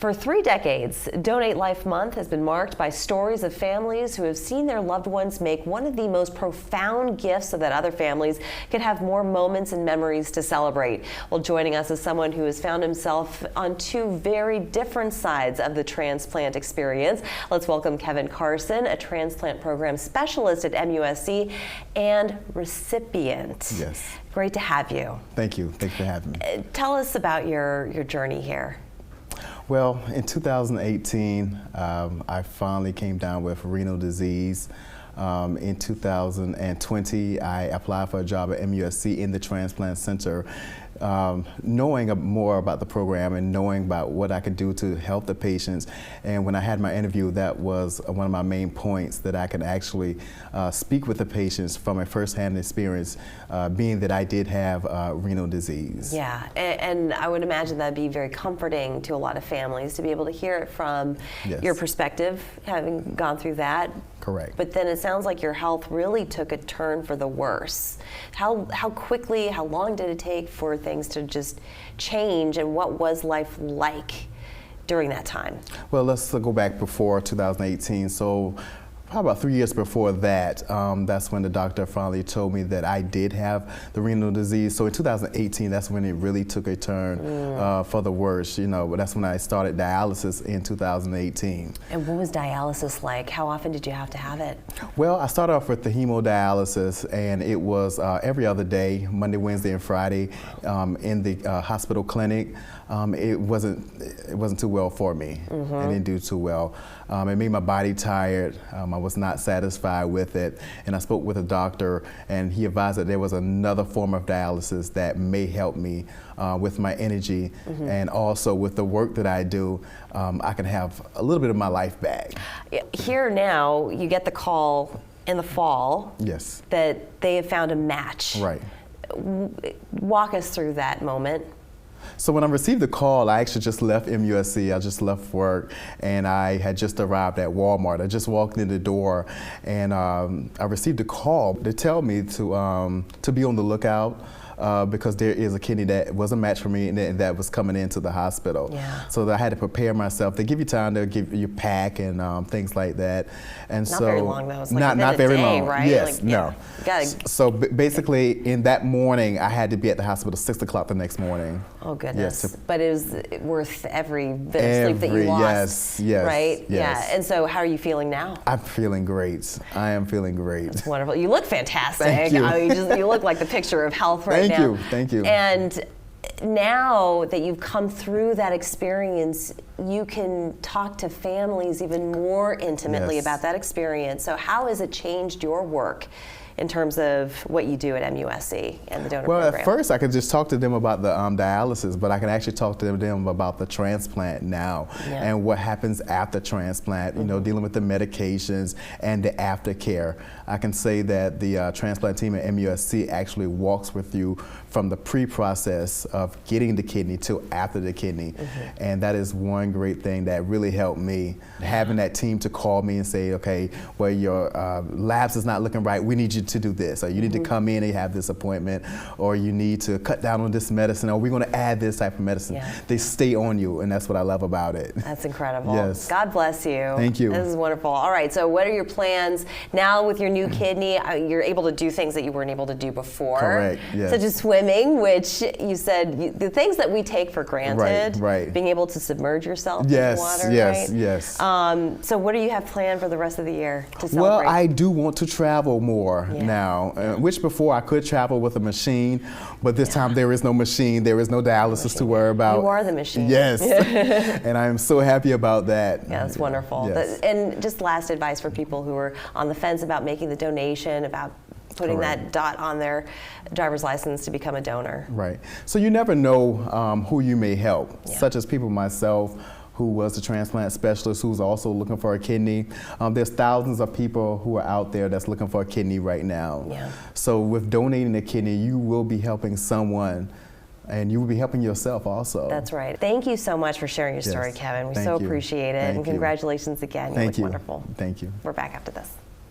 For 3 decades, Donate Life Month has been marked by stories of families who have seen their loved ones make one of the most profound gifts so that other families can have more moments and memories to celebrate. Well, joining us is someone who has found himself on 2 very different sides of the transplant experience. Let's welcome Kevin Carson, a transplant program specialist at MUSC and Recipient. Yes. Great to have you. Thank you. Thanks for having me. Tell us about your journey here. Well, in 2018, I finally came down with renal disease. In 2020, I applied for a job at MUSC in the Transplant Center, knowing more about the program and knowing about what I could do to help the patients. And when I had my interview, that was one of my main points, that I could actually speak with the patients from a first-hand experience, being that I did have renal disease. Yeah, and I would imagine that'd be very comforting to a lot of families to be able to hear it from your perspective, having gone through that. Correct. But then it sounds like your health really took a turn for the worse. How quickly, how long did it take for things to just change, and what was life like during that time? Well, let's go back before 2018. So probably about 3 years before that, that's when the doctor finally told me that I did have the renal disease. So in 2018, that's when it really took a turn for the worse. You know, that's when I started dialysis in 2018. And what was dialysis like? How often did you have to have it? Well, I started off with the hemodialysis, and it was every other day, Monday, Wednesday, and Friday, in the hospital clinic. It wasn't too well for me. It didn't do too well. It made my body tired. I was not satisfied with it, and I spoke with a doctor, and he advised that there was another form of dialysis that may help me with my energy, and also with the work that I do, I can have a little bit of my life back. Here now, you get the call in the fall that they have found a match. Right. Walk us through that moment. So when I received the call, I actually just left MUSC. I just left work, and I had just arrived at Walmart. I just walked in the door, and I received a call. They tell me to be on the lookout, because there is a kidney that was a match for me, and that was coming into the hospital. Yeah. So I had to prepare myself. They give you time to give you pack and things like that. And not so very long though. It's like not very long, right? Yes, like, no. So basically, in that morning, I had to be at the hospital 6 o'clock the next morning. Oh goodness! Yes, but it was worth every bit of sleep that you lost. Yes, right? Yes. Yeah. And so, how are you feeling now? I'm feeling great. I am feeling great. That's wonderful. You look fantastic. Thank you. You look like the picture of health right now. Thank you. Thank you. And now that you've come through that experience, you can talk to families even more intimately about that experience. So how has it changed your work in terms of what you do at MUSC and the donor program? At first I could just talk to them about the dialysis, but I can actually talk to them about the transplant now and what happens after transplant, you know, dealing with the medications and the aftercare. I can say that the transplant team at MUSC actually walks with you from the pre-process of getting the kidney to after the kidney. And that is one great thing that really helped me, having that team to call me and say, okay, well, your labs is not looking right, we need you to do this, or you need to come in and have this appointment, or you need to cut down on this medicine, or we're going to add this type of medicine. They stay on you, and that's what I love about it. That's incredible. Yes. God bless you. Thank you. This is wonderful. All right, so what are your plans now with your new kidney? You're able to do things that you weren't able to do before. Correct, yes. Such as swimming, which you said, the things that we take for granted, being able to submerge yourself in water, Yes. So what do you have planned for the rest of the year to celebrate? Well, I do want to travel more now, which before I could travel with a machine, but this time there is no machine, there is no dialysis to worry about. You are the machine. Yes, and I am so happy about that. Yeah, that's wonderful. Yes. And just last advice for people who are on the fence about making the donation, about putting that dot on their driver's license to become a donor. Right. So you never know who you may help, such as people myself, who was the transplant specialist, who's also looking for a kidney. There's thousands of people who are out there that's looking for a kidney right now. So with donating a kidney, you will be helping someone, and you will be helping yourself also. That's right. Thank you so much for sharing your story, Kevin. We so appreciate it. And congratulations again. You look wonderful. Thank you. We're back after this.